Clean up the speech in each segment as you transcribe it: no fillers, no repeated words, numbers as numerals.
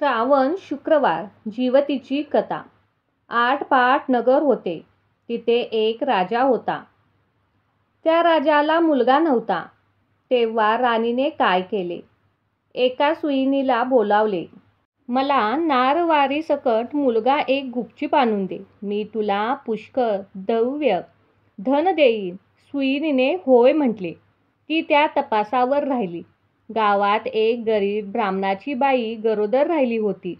श्रावण शुक्रवार जीवतीची कथा. आटपाट नगर होते. तिथे एक राजा होता. त्या राजाला मुलगा नव्हता. तेव्हा राणीने काय केले? एका सुईणीला बोलावले. मला नारवारी सकट मुलगा एक गुपचूप आणून दे. मी तुला पुष्कळ द्रव्य धन देईन. सुईणीने होय म्हटले. ती त्या तपासावर राहिली. गावात एक गरीब ब्राह्मणाची बाई गरोदर राहिली होती.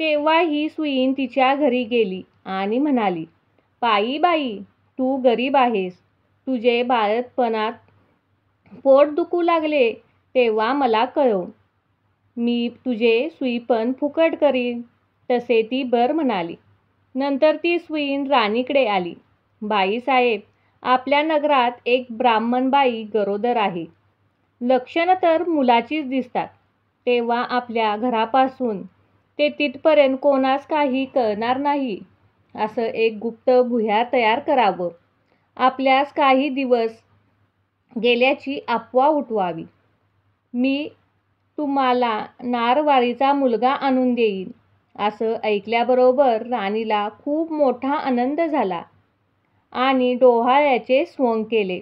तेव्हा ही सुईण तिच्या घरी गेली आणि म्हणाली, बाई, तू गरीब आहेस. तुझे बाळंतपणात पोट दुखू लागले तेव्हा मला कळव. मी तुझे सुईपण फुकट करीन. तसे ती बर म्हणाली. नंतर ती सुईण राणीकडे आली. बाईसाहेब, आपल्या नगरात एक ब्राह्मण बाई गरोदर आहे. लक्षणं तर मुलाचीच दिसतात. तेव्हा आपल्या घरापासून ते तिथपर्यंत कोणास काही कळणार नाही असं एक गुप्त भुयार तयार करावं. आपल्यास काही दिवस गेल्याची अफवा उठवावी. मी तुम्हाला नारवारीचा मुलगा आणून देईन. असं ऐकल्याबरोबर राणीला खूप मोठा आनंद झाला आणि डोहाळ्याचे सोंग केले.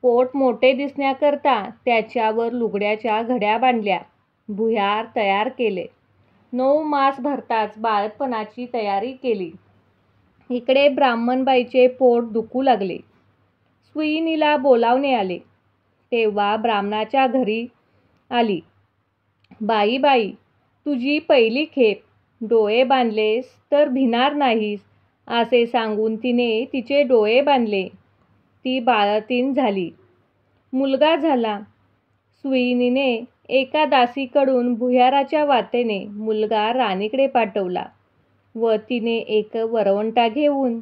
पोट मोठे दिसण्याकरता त्याच्यावर लुगड्याच्या घड्या बांधल्या. भुयार तयार केले. 9 मास भरताच बाळंतपणाची तयारी केली. इकडे ब्राह्मणबाईचे पोट दुखू लागले. सुईणीला बोलावणे आले. तेव्हा ब्राह्मणाच्या घरी आली. बाई, तुझी पहिली खेप. डोळे बांधलेस तर भिणार नाहीस असे सांगून तिने तिचे डोळे बांधले. ती बाळंतीण झाली. मुलगा झाला. सुईणीने एका दासीकडून भुयाराच्या वाटेने मुलगा राणीकडे पाठवला व तिने एक वरवंटा घेऊन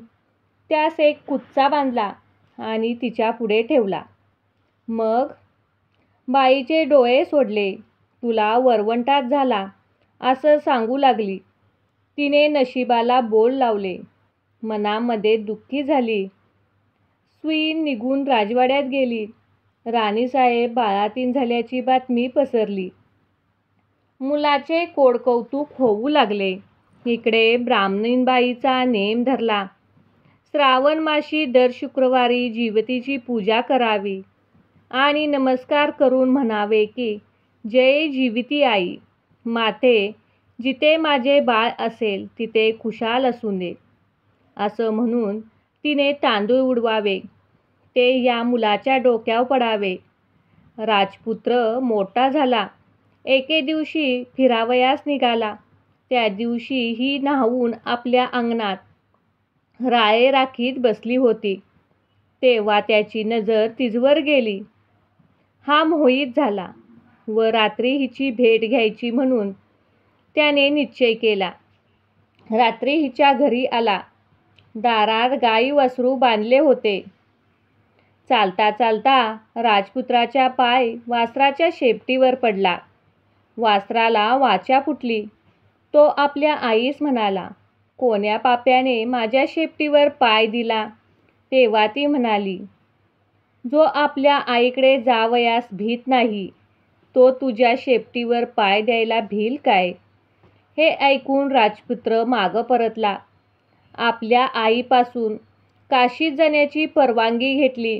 त्यास एक कुच्चा बांधला आणि तिच्या पुढे ठेवला. मग बाईचे डोळे सोडले. तुला वरवंटाच झाला असं सांगू लागली. तिने नशिबाला बोल लावले. मनामध्ये दुःखी झाली. सुईण निघून राजवाड्यात गेली. राणीसाहेब बाळातीण झाल्याची बातमी पसरली. मुलाचे कोडकौतुक होऊ लागले. इकडे ब्राह्मणीबाईचा नेम धरला. श्रावण मासी दर शुक्रवारी जीवतीची पूजा करावी आणि नमस्कार करून म्हणावे की, जय जीविती आई माते, जिथे माझे बाळ असेल तिथे खुशाल असू दे. असं म्हणून तिने तांदूळ उडवावे. ते या मुलाच्या डोक्यावर पडावे. राजपुत्र मोठा झाला. एके दिवशी फिरावयास निघाला. त्या दिवशी ही न्हावून आपल्या अंगणात राळे राखीत बसली होती. तेव्हा त्याची नजर तिजवर गेली. हा मोहित झाला व रात्री हिची भेट घ्यायची म्हणून त्याने निश्चय केला. रात्री हिच्या घरी आला. दारात गाई वासरू बांधले होते. चालता चालता राजपुत्राचा पाय वासराच्या शेपटीवर पडला. वासराला वाचा फुटली. तो आपल्या आईस म्हणाला, कोण्या पाप्याने माझ्या शेपटीवर पाय दिला? तेव्हा ती म्हणाली, जो आपल्या आईकडे जावयास भीत नाही तो तुझ्या शेपटीवर पाय द्यायला भिल काय? हे ऐकून राजपुत्र मागं परतला. आपल्या आईपासून काशीत जाण्याची परवानगी घेतली.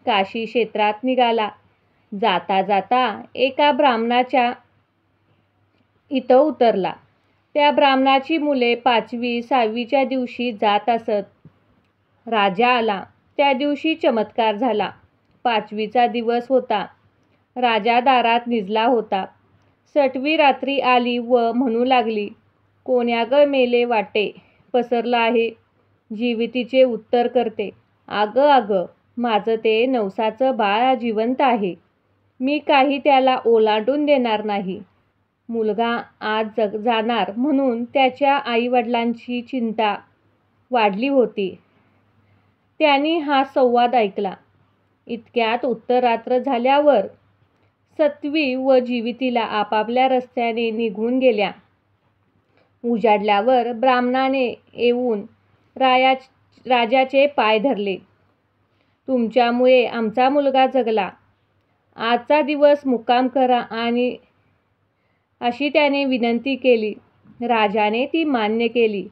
काशी क्षेत्रात निघाला. जाता जाता एका ब्राह्मणाच्या इथं उतरला. त्या ब्राह्मणाची मुले 5वी 6वीच्या दिवशी जात असत. राजा आला. त्या दिवशी चमत्कार झाला. 5वीचा दिवस होता. राजा दारात निजला होता. 6वी रात्री आली व म्हणू लागली, कोण्या ग मेले वाटे पसरला आहे? जीवितीचे उत्तर करते, अगं, माझं ते नवसाचं बाळ जिवंत आहे. मी काही त्याला ओलांडून देणार नाही. मुलगा आज जाणार म्हणून त्याच्या आईवडिलांची चिंता वाढली होती. त्यांनी हा संवाद ऐकला. इतक्यात उत्तरात्र झाल्यावर सत्वी व जीवितीला आपापल्या रस्त्याने निघून गेल्या. उजाडल्यावर ब्राह्मणाने येऊन राजाचे पाय धरले. तुमच्यामुळे आमचा मुलगा जगला. आजचा दिवस मुक्काम करा अशी त्याने विनंती केली. राजाने ती मान्य केली.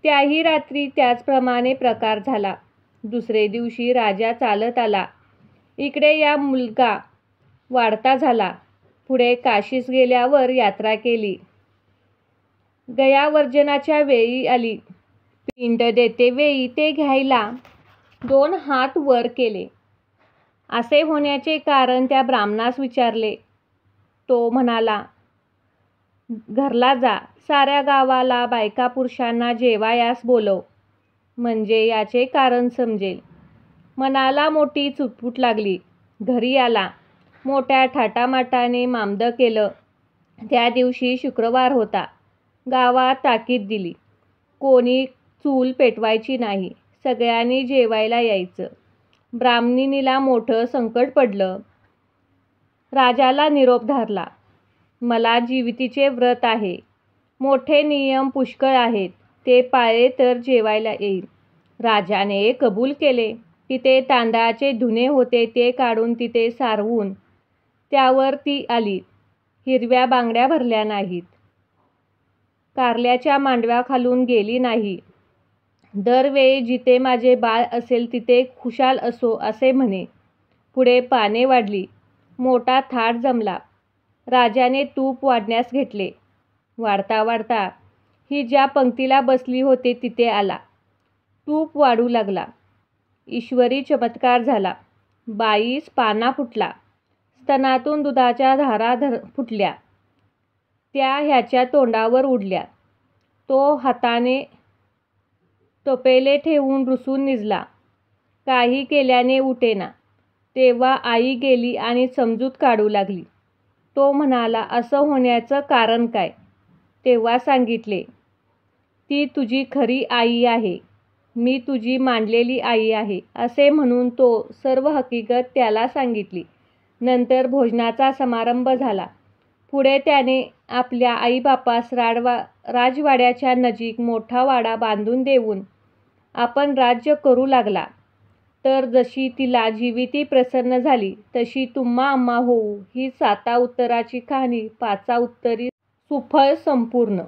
त्याही रात्री त्याचप्रमाणे प्रकार झाला. दुसरे दिवशी राजा चालत आला. इकडे या मुलगा वाढता झाला. पुढे काशीस गेल्यावर यात्रा केली. गयावर्जनाच्या वेळी आली. पिंड देते वेळी ते घ्यायला 2 हात वर केले. असे होण्याचे कारण त्या ब्राह्मणास विचारले. तो म्हणाला, घरला जा, साऱ्या गावाला बायका पुरुषांना जेवायास बोलव, म्हणजे याचे कारण समजेल. मनाला मोठी चुटपुट लागली. घरी आला. मोठ्या थाटामाटाने मामदं केलं. त्या दिवशी शुक्रवार होता. गावात ताकीद दिली. कोणी चूल पेटवायची नाही. सगळ्यांनी जेवायला यायचं. ब्राह्मणीला मोठं संकट पडलं. राजाला निरोप धरला. मला जीवितीचे व्रत आहे. मोठे नियम पुष्कळ आहेत. ते पाळले तर जेवायला येईल. राजाने कबूल केले. तिथे तांदळाचे धुणे होते ते काढून तिथे सारवून त्यावर ती आली. हिरव्या बांगड्या भरल्या नाहीत. कारल्याच्या मांडव्या खालून गेली नाही. दरवेळी जिथे माझे बाळ असेल तिथे खुशाल असो असे म्हणे. पुढे पाने वाढली. मोठा थाट जमला. राजाने तूप वाढण्यास घेतले. वाढता वाढता ही ज्या पंक्तीला बसली होती तिथे आला. तूप वाढू लागला. ईश्वरी चमत्कार झाला. बाईस पाना फुटला. स्तनातून दुधाच्या धारा फुटल्या. त्या ह्याच्या तोंडावर उडल्या. तो हाताने टोपेले ठेवून रुसून निजला. काही केल्याने उठेना. तेव्हा आई गेली आणि समजूत काढू लागली. तो म्हणाला, असं होण्याचं कारण काय? तेव्हा सांगितले, ती तुझी खरी आई आहे. मी तुझी मांडलेली आई आहे असे म्हणून तो सर्व हकीकत त्याला सांगितली. नंतर भोजनाचा समारंभ झाला. पुढे त्याने आपल्या आईबापास राजवाड्याच्या नजीक मोठा वाडा बांधून देऊन आपण राज्य करू लागला. तर जशी तिला जीविती प्रसन्न झाली तशी तुम्हा आम्हा होऊ ही 7 उत्तराची कहाणी 5 उत्तरी सुफळ संपूर्ण.